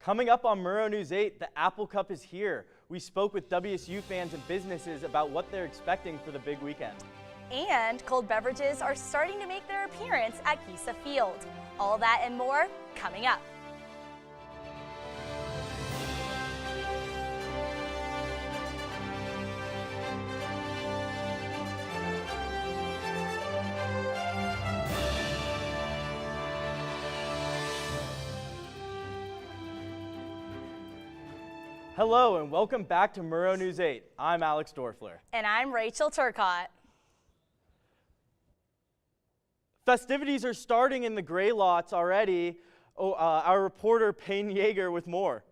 Coming up on Murrow News 8, the Apple Cup is here. We spoke with WSU fans and businesses about what they're expecting for the big weekend. And cold beverages are starting to make their appearance at Cassidy Field. All that and more coming up. Hello and welcome back to Murrow News 8. I'm Alex Dorfler. And I'm Rachel Turcotte. Festivities are starting in the gray lots already. Our reporter Payne Yeager with more.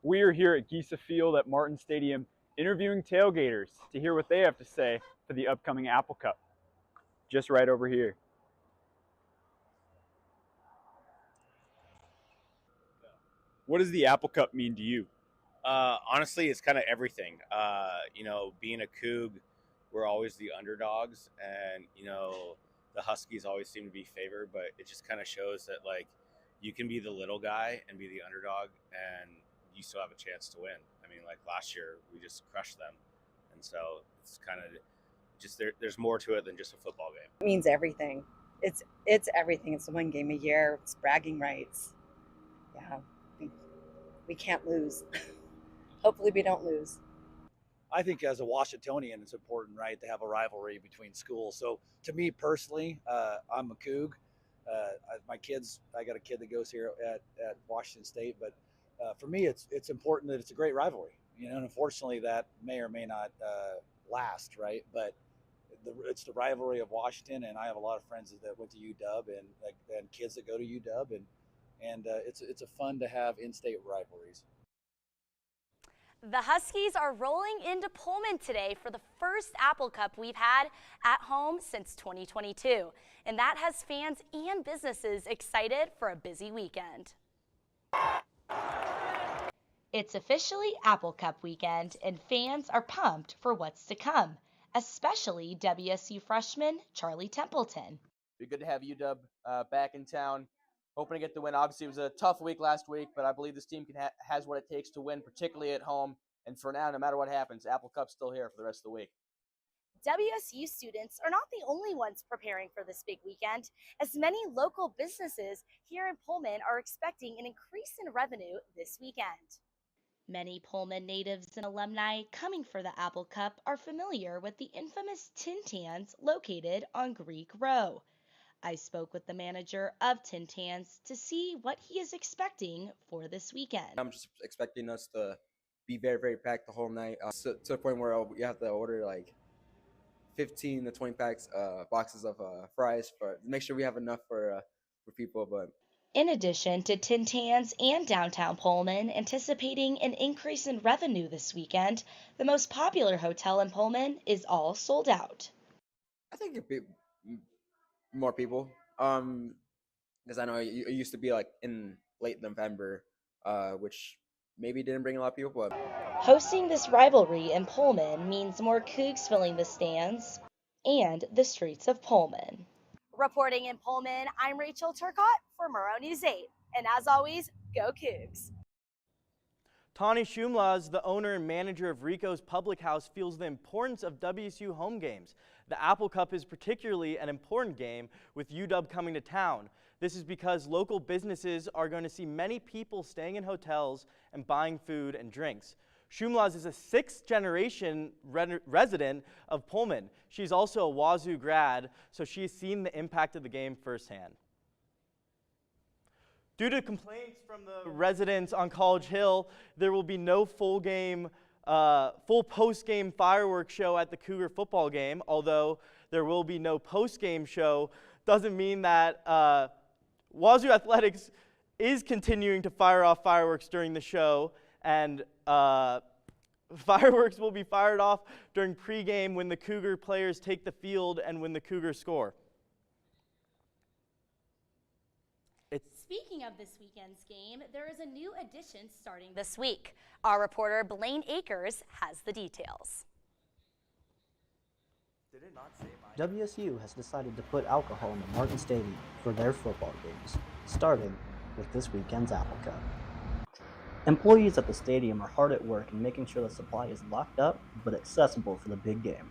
We are here at Cassidy Field at Martin Stadium interviewing tailgaters to hear what they have to say for the upcoming Apple Cup. Just right over here. What does the Apple Cup mean to you? Honestly, it's kind of everything. Being a Coug, we're always the underdogs, and the Huskies always seem to be favored. But it just kind of shows that you can be the little guy and be the underdog, and you still have a chance to win. I mean, last year we just crushed them, and so it's kind of just there's more to it than just a football game. It means everything. It's everything. It's the one game a year. It's bragging rights. Yeah. We can't lose. Hopefully we don't lose. I think as a Washingtonian, it's important, right, to have a rivalry between schools. So to me personally, I'm a Coug. My kids, I got a kid that goes here at Washington State, but for me, it's important that it's a great rivalry. And unfortunately, that may or may not last, right? But it's the rivalry of Washington, and I have a lot of friends that went to UW and kids that go to UW, and it's a fun to have in-state rivalries. The Huskies are rolling into Pullman today for the first Apple Cup we've had at home since 2022. And that has fans and businesses excited for a busy weekend. It's officially Apple Cup weekend, and fans are pumped for what's to come, especially WSU freshman Charlie Templeton. Be good to have UW back in town. Hoping to get the win. Obviously, it was a tough week last week, but I believe this team has what it takes to win, particularly at home. And for now, no matter what happens, Apple Cup's still here for the rest of the week. WSU students are not the only ones preparing for this big weekend, as many local businesses here in Pullman are expecting an increase in revenue this weekend. Many Pullman natives and alumni coming for the Apple Cup are familiar with the infamous Tin Tans located on Greek Row. I spoke with the manager of Tin Tans to see what he is expecting for this weekend. I'm just expecting us to be very, very packed the whole night, to the point where you have to order 15 to 20 boxes of fries, but make sure we have enough for people. But in addition to Tin Tans and downtown Pullman anticipating an increase in revenue this weekend, the most popular hotel in Pullman is all sold out. I think it'd be more people, because I know it used to be in late November, which maybe didn't bring a lot of people. But hosting this rivalry in Pullman means more Cougs filling the stands and the streets of Pullman. Reporting in Pullman, I'm Rachel Turcotte for Murrow News 8. And as always, go Cougs! Tawny Shumlaz, the owner and manager of Rico's Public House, feels the importance of WSU home games. The Apple Cup is particularly an important game with UW coming to town. This is because local businesses are going to see many people staying in hotels and buying food and drinks. Shumlaz is a sixth-generation resident of Pullman. She's also a Wazoo grad, so she's seen the impact of the game firsthand. Due to complaints from the residents on College Hill, there will be no full post-game fireworks show at the Cougar football game. Although there will be no post-game show, doesn't mean that Wazoo Athletics is continuing to fire off fireworks during the show, and fireworks will be fired off during pregame when the Cougar players take the field and when the Cougars score. Speaking of this weekend's game, there is a new addition starting this week. Our reporter Blaine Akers has the details. Did it not say WSU has decided to put alcohol in the Martin Stadium for their football games, starting with this weekend's Apple Cup. Employees at the stadium are hard at work in making sure the supply is locked up but accessible for the big game.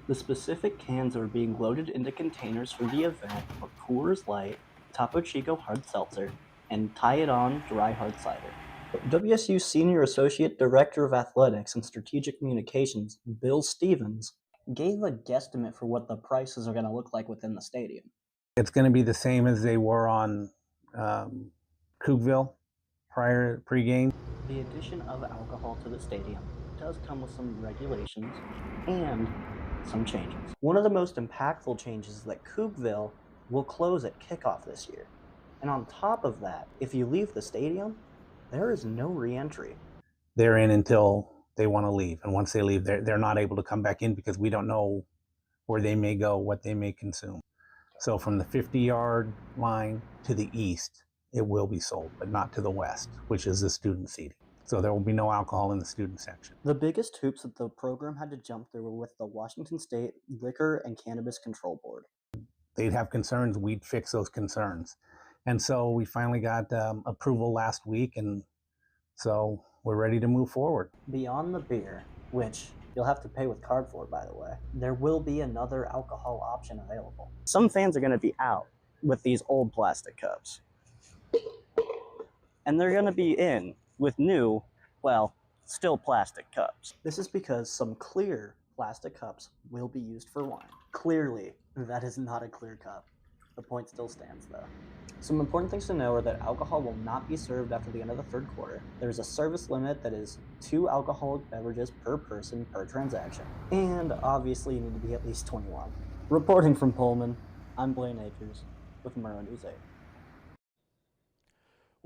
The specific cans that are being loaded into containers for the event are Coors Light, Topo Chico Hard Seltzer, and Tie It On Dry Hard Cider. WSU Senior Associate Director of Athletics and Strategic Communications, Bill Stevens, gave a guesstimate for what the prices are going to look like within the stadium. It's going to be the same as they were on Cougville pre-game. The addition of alcohol to the stadium does come with some regulations and some changes. One of the most impactful changes is that Cougville will close at kickoff this year. And on top of that, if you leave the stadium, there is no re-entry. They're in until they want to leave. And once they leave, they're not able to come back in because we don't know where they may go, what they may consume. So from the 50-yard line to the east, it will be sold, but not to the west, which is the student seating. So there will be no alcohol in the student section. The biggest hoops that the program had to jump through were with the Washington State Liquor and Cannabis Control Board. They'd have concerns, we'd fix those concerns. And so we finally got approval last week, and so we're ready to move forward. Beyond the beer, which you'll have to pay with card for, by the way, there will be another alcohol option available. Some fans are going to be out with these old plastic cups. And they're going to be in with new, well, still plastic cups. This is because some clear plastic cups will be used for wine. Clearly, that is not a clear cup. The point still stands, though. Some important things to know are that alcohol will not be served after the end of the third quarter. There's a service limit that is 2 alcoholic beverages per person per transaction. And obviously you need to be at least 21. Reporting from Pullman, I'm Blaine Akers with Murrow News 8.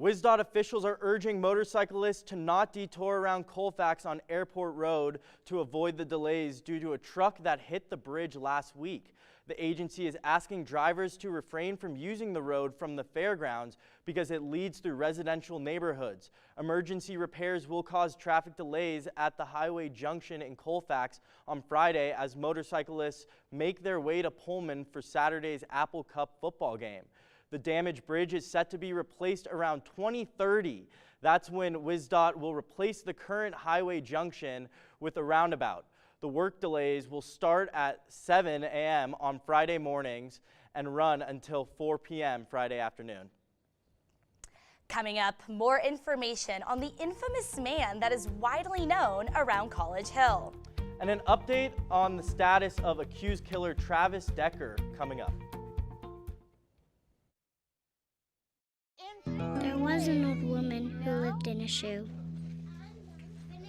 WisDOT officials are urging motorcyclists to not detour around Colfax on Airport Road to avoid the delays due to a truck that hit the bridge last week. The agency is asking drivers to refrain from using the road from the fairgrounds because it leads through residential neighborhoods. Emergency repairs will cause traffic delays at the highway junction in Colfax on Friday as motorcyclists make their way to Pullman for Saturday's Apple Cup football game. The damaged bridge is set to be replaced around 2030. That's when WisDOT will replace the current highway junction with a roundabout. The work delays will start at 7 a.m. on Friday mornings and run until 4 p.m. Friday afternoon. Coming up, more information on the infamous man that is widely known around College Hill. And an update on the status of accused killer Travis Decker coming up. There was an old woman who lived in a shoe.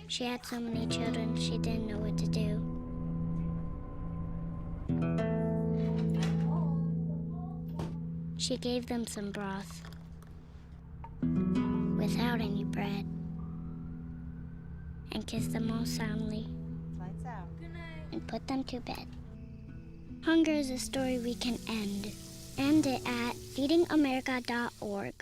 She had so many children, she didn't know what to do. She gave them some broth without any bread and kissed them all soundly and put them to bed. Hunger is a story we can end. End it at feedingamerica.org.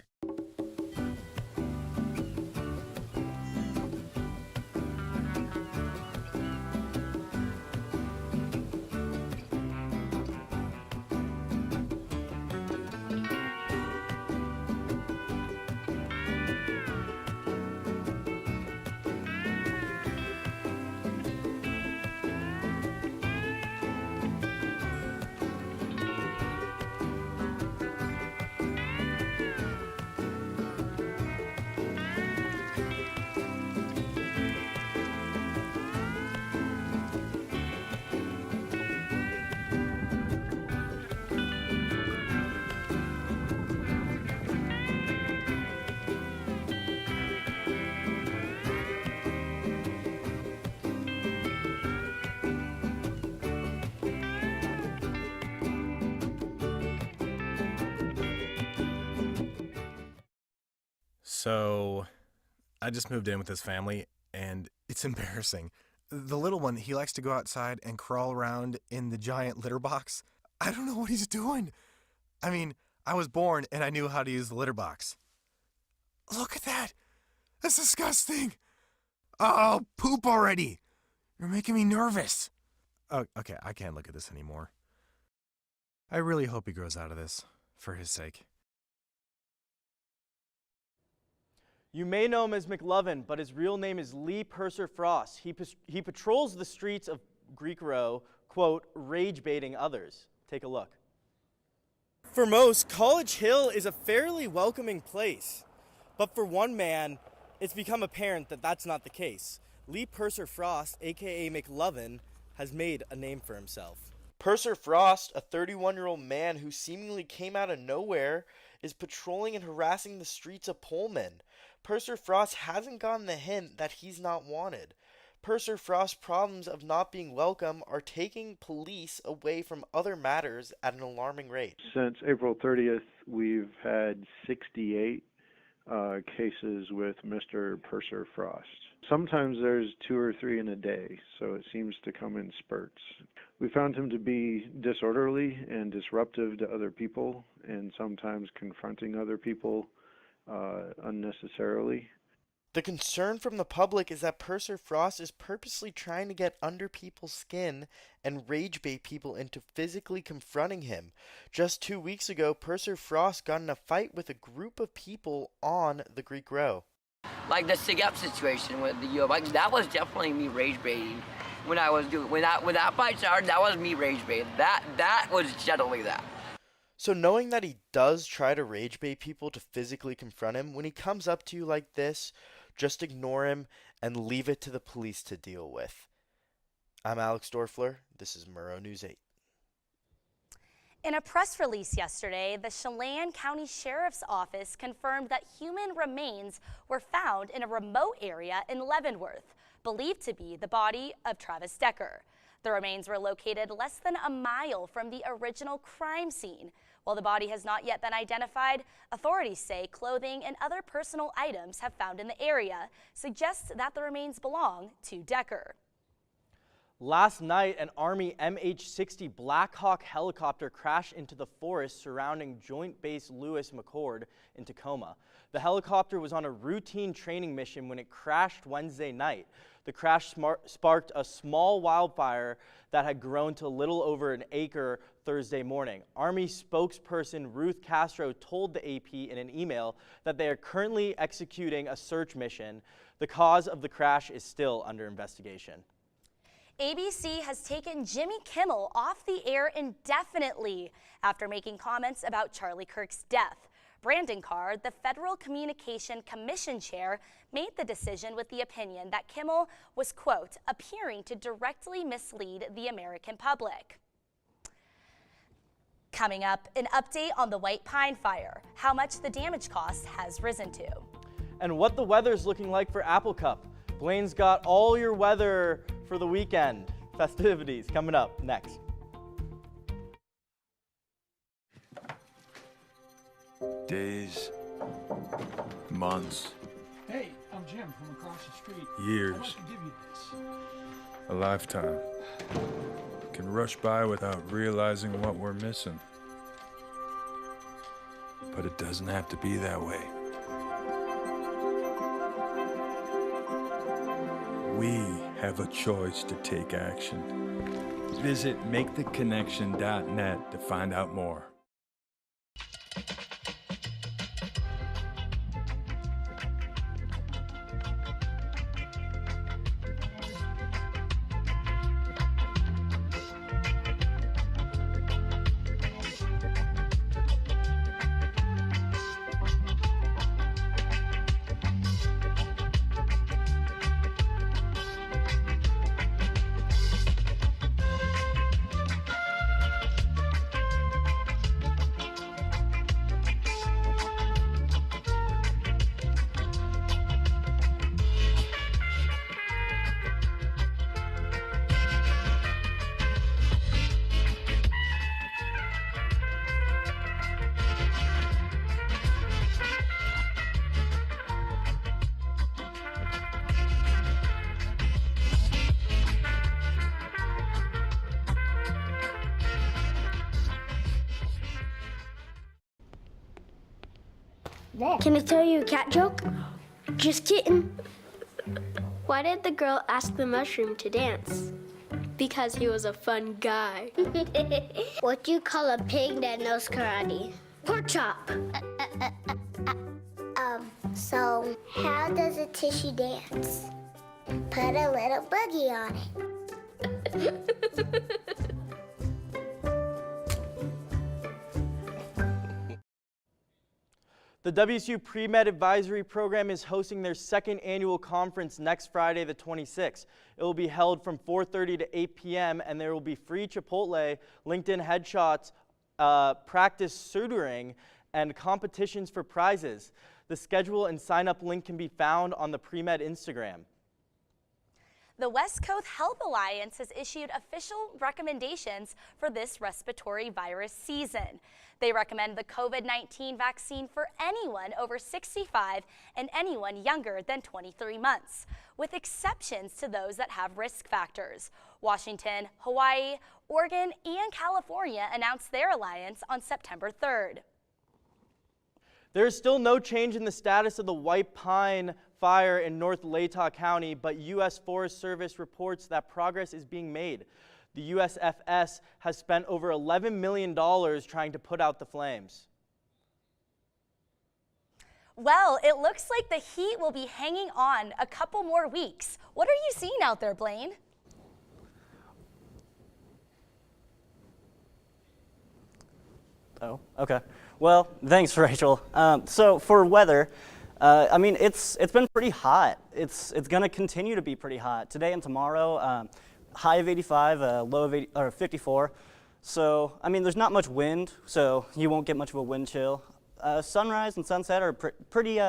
So, I just moved in with his family, and it's embarrassing. The little one, he likes to go outside and crawl around in the giant litter box. I don't know what he's doing. I mean, I was born and I knew how to use the litter box. Look at that. That's disgusting. Oh, poop already. You're making me nervous. Oh, okay, I can't look at this anymore. I really hope he grows out of this, for his sake. You may know him as McLovin, but his real name is Lee Purser Frost. He patrols the streets of Greek Row, quote, rage baiting others. Take a look. For most, College Hill is a fairly welcoming place. But for one man, it's become apparent that that's not the case. Lee Purser Frost, aka McLovin, has made a name for himself. Purser Frost, a 31-year-old man who seemingly came out of nowhere, is patrolling and harassing the streets of Pullman. Purser Frost hasn't gotten the hint that he's not wanted. Purser Frost's problems of not being welcome are taking police away from other matters at an alarming rate. Since April 30th, we've had 68 cases with Mr. Purser Frost. Sometimes there's 2 or 3 in a day, so it seems to come in spurts. We found him to be disorderly and disruptive to other people, and sometimes confronting other people unnecessarily. The concern from the public is that Purser Frost is purposely trying to get under people's skin and rage bait people into physically confronting him. Just 2 weeks ago, Purser Frost got in a fight with a group of people on the Greek Row. Like the Sig Up situation with the U of I, that was definitely me rage baiting. When that fight started, that was me rage baiting. That was definitely that. So knowing that he does try to rage bait people to physically confront him, when he comes up to you like this, just ignore him and leave it to the police to deal with. I'm Alex Dorfler. This is Murrow News 8. In a press release yesterday, the Chelan County Sheriff's Office confirmed that human remains were found in a remote area in Leavenworth, believed to be the body of Travis Decker. The remains were located less than a mile from the original crime scene. While the body has not yet been identified, authorities say clothing and other personal items have found in the area suggests that the remains belong to Decker. Last night, an Army MH-60 Black Hawk helicopter crashed into the forest surrounding Joint Base Lewis McChord in Tacoma. The helicopter was on a routine training mission when it crashed Wednesday night. The crash sparked a small wildfire that had grown to a little over an acre Thursday morning. Army spokesperson Ruth Castro told the AP in an email that they are currently executing a search mission. The cause of the crash is still under investigation. ABC has taken Jimmy Kimmel off the air indefinitely after making comments about Charlie Kirk's death. Brandon Carr, the Federal Communication Commission chair, made the decision with the opinion that Kimmel was, quote, appearing to directly mislead the American public. Coming up, an update on the White Pine Fire, how much the damage cost has risen to. And what the weather's looking like for Apple Cup. Blaine's got all your weather for the weekend. Festivities coming up next. Days, months. Hey, I'm Jim from across the street. Years. I'd like to give you this. A lifetime. Can rush by without realizing what we're missing. But it doesn't have to be that way. We have a choice to take action. Visit maketheconnection.net to find out more. Can I tell you a cat joke? Just kidding. Why did the girl ask the mushroom to dance? Because he was a fun guy. What do you call a pig that knows karate? Pork chop. So how does a tissue dance? Put a little boogie on it. The WSU Pre-Med Advisory Program is hosting their second annual conference next Friday, the 26th. It will be held from 4:30 to 8 p.m. and there will be free Chipotle, LinkedIn headshots, practice suturing, and competitions for prizes. The schedule and sign-up link can be found on the Pre-Med Instagram. The West Coast Health Alliance has issued official recommendations for this respiratory virus season. They recommend the COVID-19 vaccine for anyone over 65 and anyone younger than 23 months, with exceptions to those that have risk factors. Washington, Hawaii, Oregon, and California announced their alliance on September 3rd. There is still no change in the status of the White Pine fire in North Latah County, but U.S. Forest Service reports that progress is being made. The USFS has spent over $11 million trying to put out the flames. Well, it looks like the heat will be hanging on a couple more weeks. What are you seeing out there, Blaine? Oh, okay. Well, thanks, Rachel. So for weather, I mean, it's been pretty hot. It's going to continue to be pretty hot today and tomorrow. High of 85, low of 54. So I mean, there's not much wind, so you won't get much of a wind chill. Sunrise and sunset are pretty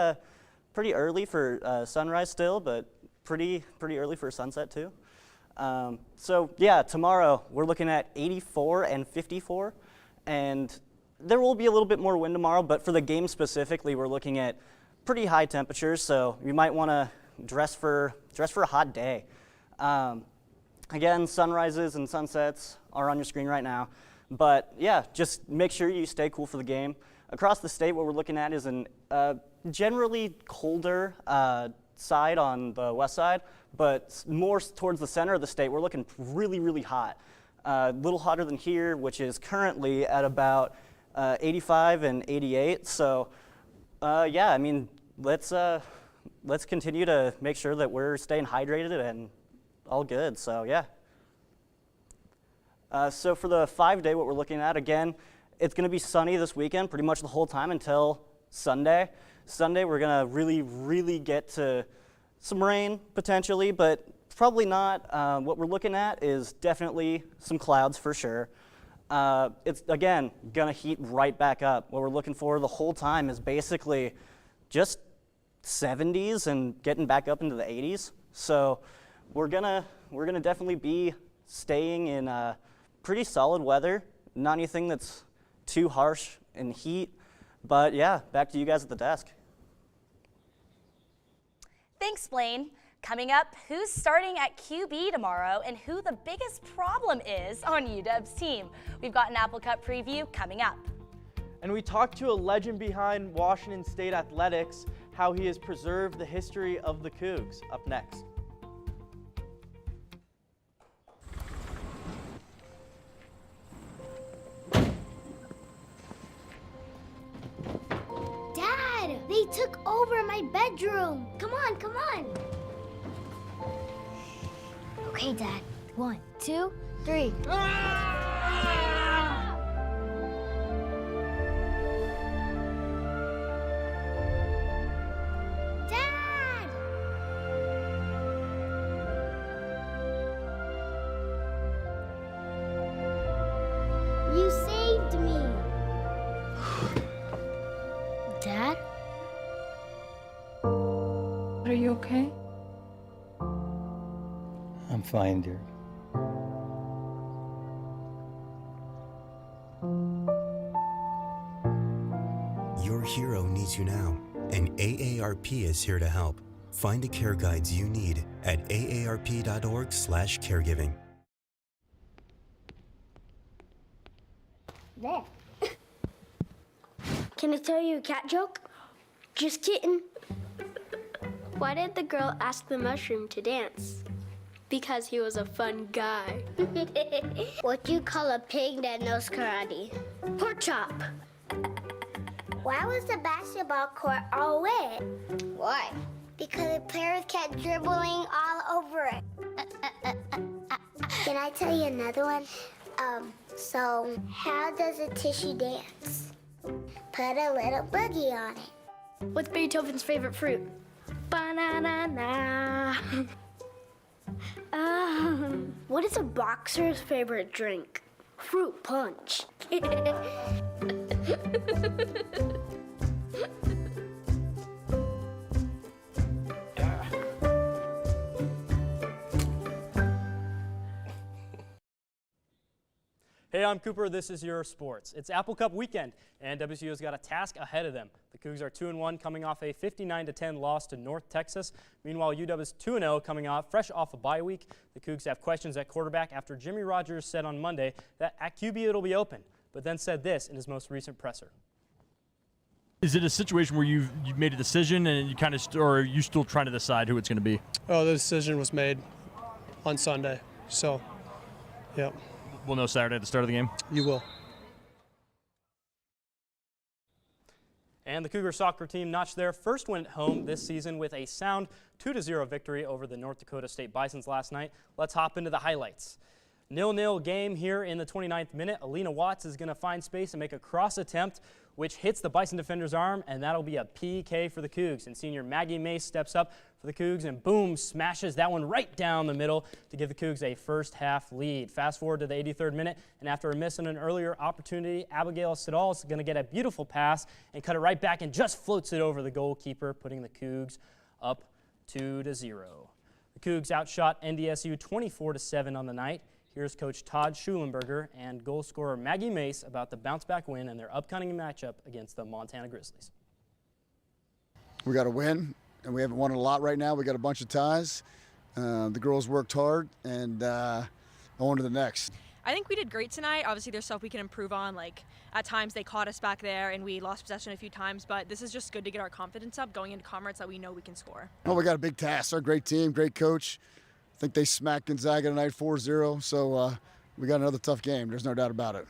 early for sunrise still, but pretty early for sunset too. So yeah, tomorrow we're looking at 84 and 54, and there will be a little bit more wind tomorrow, but for the game specifically, we're looking at pretty high temperatures, so you might want to dress for a hot day. Again, sunrises and sunsets are on your screen right now, but yeah, just make sure you stay cool for the game. Across the state, what we're looking at is an generally colder side on the west side, but more towards the center of the state, we're looking really hot. A little hotter than here, which is currently at about 85 and 88. So yeah, I mean, let's continue to make sure that we're staying hydrated and all good. So yeah. So for the 5-day, what we're looking at, again, it's going to be sunny this weekend pretty much the whole time until Sunday. Sunday, we're going to really get to some rain potentially, but probably not. What we're looking at is definitely some clouds for sure. It's, again, going to heat right back up. What we're looking for the whole time is basically just 70s and getting back up into the 80s. So we're gonna definitely be staying in pretty solid weather. Not anything that's too harsh in heat. But yeah, back to you guys at the desk. Thanks, Blaine. Coming up, who's starting at QB tomorrow and who the biggest problem is on UW's team. We've got an Apple Cup preview coming up. And we talked to a legend behind Washington State athletics, how he has preserved the history of the Cougs. Up next. Dad, they took over my bedroom. Come on, come on. Okay, Dad. 1, 2, 3. Dad! You saved me. Dad? Are you okay? I'm fine, dear. Your hero needs you now, and AARP is here to help. Find the care guides you need at aarp.org/caregiving. There. Can I tell you a cat joke? Just kidding. Why did the girl ask the mushroom to dance? Because he was a fun guy. What do you call a pig that knows karate? Pork chop. Why was the basketball court all wet? Why? Because the players kept dribbling all over it. Can I tell you another one? So how does a tissue dance? Put a little boogie on it. What's Beethoven's favorite fruit? Banana. What is a boxer's favorite drink? Fruit punch. Hey, I'm Cooper. This is your sports. It's Apple Cup weekend, and WSU has got a task ahead of them. The Cougs are 2-1, coming off a 59-10 loss to North Texas. Meanwhile, UW is 2-0, coming fresh off a bye week. The Cougs have questions at quarterback after Jimmy Rogers said on Monday that at QB it'll be open, but then said this in his most recent presser. Is it a situation where you've made a decision and you kind of, or are you still trying to decide who it's going to be? Oh, the decision was made on Sunday, so, yeah. We'll know Saturday at the start of the game? You will. And the Cougar soccer team notched their first win at home this season with a sound 2-0 victory over the North Dakota State Bisons last night. Let's hop into the highlights. 0-0 game here in the 29th minute. Alina Watts is going to find space and make a cross attempt, which hits the Bison defender's arm, and that'll be a PK for the Cougs. And senior Maggie Mace steps up for the Cougs and boom, smashes that one right down the middle to give the Cougs a first half lead. Fast forward to the 83rd minute, and after a miss on an earlier opportunity, Abigail Siddall is going to get a beautiful pass and cut it right back and just floats it over the goalkeeper, putting the Cougs up 2-0. The Cougs outshot NDSU 24-7 on the night. Here's Coach Todd Schulenberger and goal scorer Maggie Mace about the bounce-back win and their upcoming matchup against the Montana Grizzlies. We got to win, and we haven't won a lot right now. We got a bunch of ties. The girls worked hard, and on to the next. I think we did great tonight. Obviously, there's stuff we can improve on. Like, at times they caught us back there, and we lost possession a few times. But this is just good to get our confidence up going into conference that we know we can score. Well, we got a big task. Our great team, great coach. I think they smacked Gonzaga tonight 4-0, so we got another tough game. There's no doubt about it.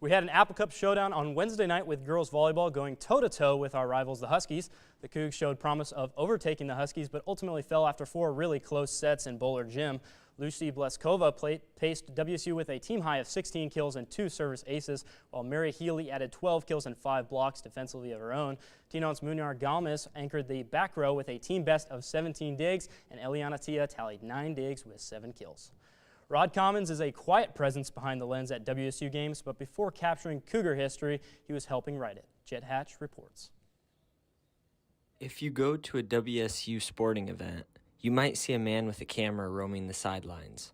We had an Apple Cup showdown on Wednesday night with girls volleyball going toe-to-toe with our rivals, the Huskies. The Cougs showed promise of overtaking the Huskies, but ultimately fell after 4 really close sets in Bowler Gym. Lucy Bleskova paced WSU with a team high of 16 kills and 2 service aces, while Mary Healy added 12 kills and 5 blocks defensively of her own. Tinon's Munar Galmes anchored the back row with a team best of 17 digs, and Eliana Tia tallied 9 digs with 7 kills. Rod Commons is a quiet presence behind the lens at WSU games, but before capturing Cougar history, he was helping write it. Jet Hatch reports. If you go to a WSU sporting event, you might see a man with a camera roaming the sidelines.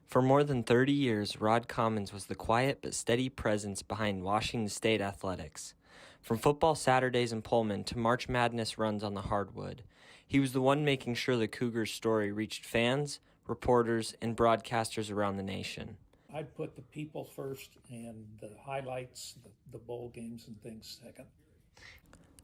For more than 30 years, Rod Commons was the quiet but steady presence behind Washington State athletics. From football Saturdays in Pullman to March Madness runs on the hardwood, he was the one making sure the Cougars' story reached fans, reporters, and broadcasters around the nation. I'd put the people first and the highlights, the bowl games and things second.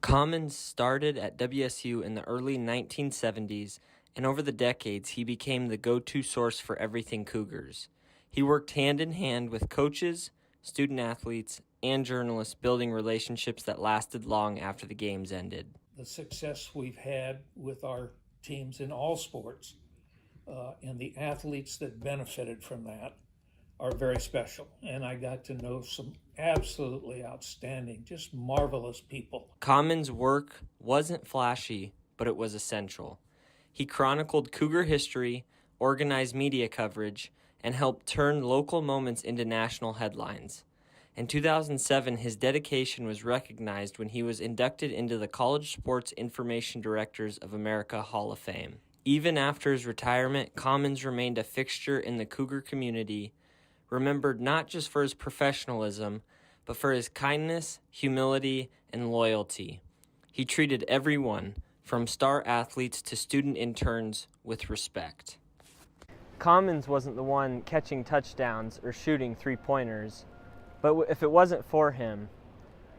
Commons started at WSU in the early 1970s, and over the decades, he became the go-to source for everything Cougars. He worked hand in hand with coaches, student athletes, and journalists, building relationships that lasted long after the games ended. The success we've had with our teams in all sports and the athletes that benefited from that are very special. And I got to know some absolutely outstanding, just marvelous people. Commons' work wasn't flashy, but it was essential. He chronicled Cougar history, organized media coverage, and helped turn local moments into national headlines. In 2007, his dedication was recognized when he was inducted into the College Sports Information Directors of America Hall of Fame. Even after his retirement, Commons remained a fixture in the Cougar community, remembered not just for his professionalism, but for his kindness, humility, and loyalty. He treated everyone, from star athletes to student interns, with respect. Commons wasn't the one catching touchdowns or shooting three-pointers, but if it wasn't for him,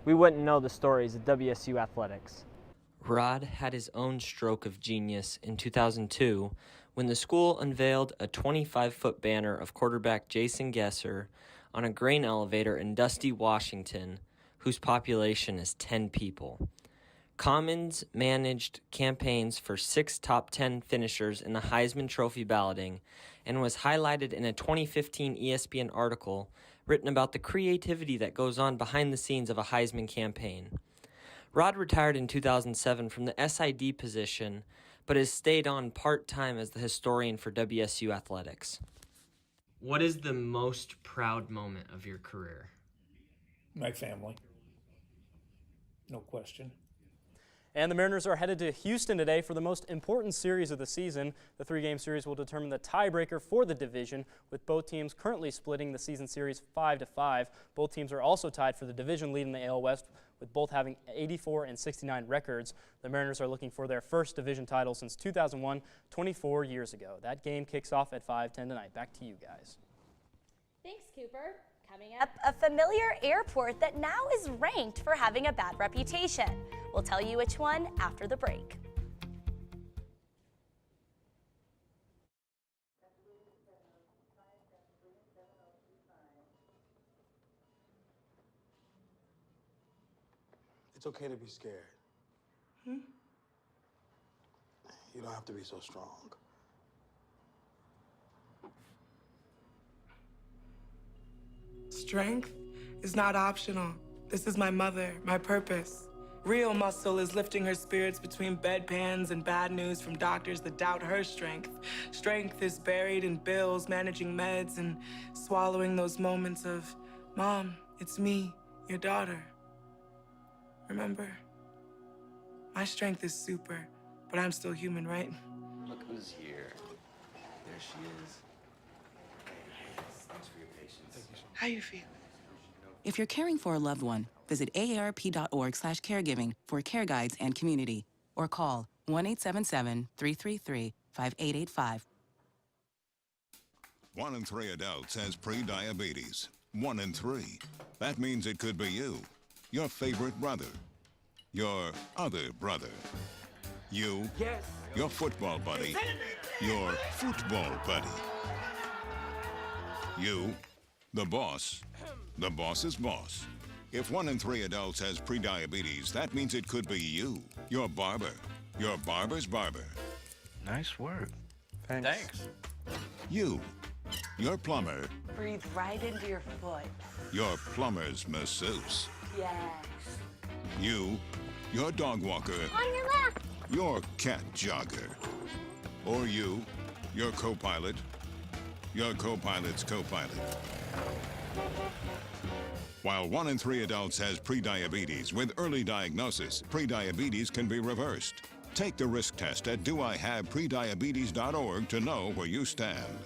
we wouldn't know the stories of WSU athletics. Rod had his own stroke of genius in 2002 when the school unveiled a 25-foot banner of quarterback Jason Gesser on a grain elevator in Dusty, Washington, whose population is 10 people. Commons managed campaigns for 6 top 10 finishers in the Heisman Trophy balloting and was highlighted in a 2015 ESPN article written about the creativity that goes on behind the scenes of a Heisman campaign. Rod retired in 2007 from the SID position, but has stayed on part-time as the historian for WSU athletics. What is the most proud moment of your career? My family. No question. And the Mariners are headed to Houston today for the most important series of the season. The 3-game series will determine the tiebreaker for the division, with both teams currently splitting the season series 5-5. Both teams are also tied for the division lead in the AL West, with both having 84 and 69 records. The Mariners are looking for their first division title since 2001, 24 years ago. That game kicks off at 5:10 tonight. Back to you guys. Thanks, Cooper. Coming up, a familiar airport that now is ranked for having a bad reputation. We'll tell you which one after the break. It's okay to be scared. You don't have to be so strong. Strength is not optional. This is my mother, my purpose. Real muscle is lifting her spirits between bedpans and bad news from doctors that doubt her strength. Strength is buried in bills, managing meds, and swallowing those moments of, Mom, it's me, your daughter. Remember? My strength is super, but I'm still human, right? Look who's here. There she is. Thanks for your patience. How you feel? If you're caring for a loved one, visit aarp.org/caregiving for care guides and community, or call 1-877-333-5885. 1 in 3 adults has pre-diabetes. 1 in 3. That means it could be you, your favorite brother, your other brother, you, your football buddy, your football buddy, you, the boss's boss. If 1 in 3 adults has prediabetes, that means it could be you, your barber, your barber's barber. Nice work. Thanks. You, your plumber, Breathe right into your foot. your plumber's masseuse. Yes. You, your dog walker, On your left. your cat jogger. Or you, your co-pilot, your co-pilot's co-pilot. While 1 in 3 adults has prediabetes, with early diagnosis, prediabetes can be reversed. Take the risk test at doihaveprediabetes.org to know where you stand.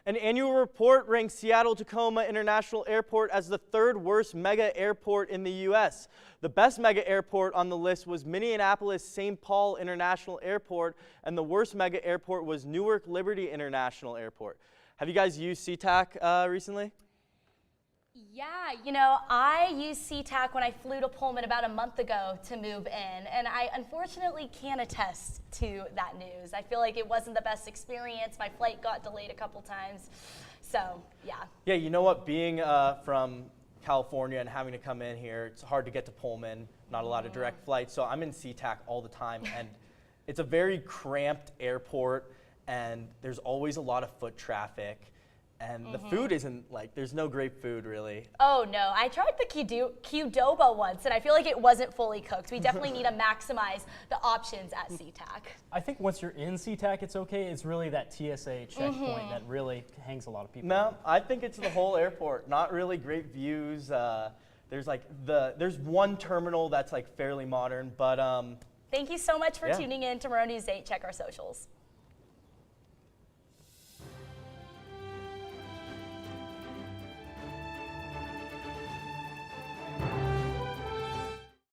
An annual report ranks Seattle-Tacoma International Airport as the 3rd worst mega airport in the U.S. The best mega airport on the list was Minneapolis-St. Paul International Airport, and the worst mega airport was Newark Liberty International Airport. Have you guys used SeaTac recently? Yeah, you know, I used SeaTac when I flew to Pullman about a month ago to move in, and I unfortunately can't attest to that news. I feel like it wasn't the best experience. My flight got delayed a couple times, so yeah. Yeah, you know what, being from California and having to come in here, it's hard to get to Pullman, not a lot of direct flights, so I'm in SeaTac all the time, and it's a very cramped airport, and there's always a lot of foot traffic. And the food isn't like, there's no great food really. Oh no, I tried the Qdoba once and I feel like it wasn't fully cooked. We definitely need to maximize the options at SeaTac. I think once you're in SeaTac, it's okay. It's really that TSA checkpoint that really hangs a lot of people. No, I think it's the whole airport. Not really great views. There's one terminal that's like fairly modern, but Thank you so much for yeah. tuning in to Murrow News 8. Check our socials.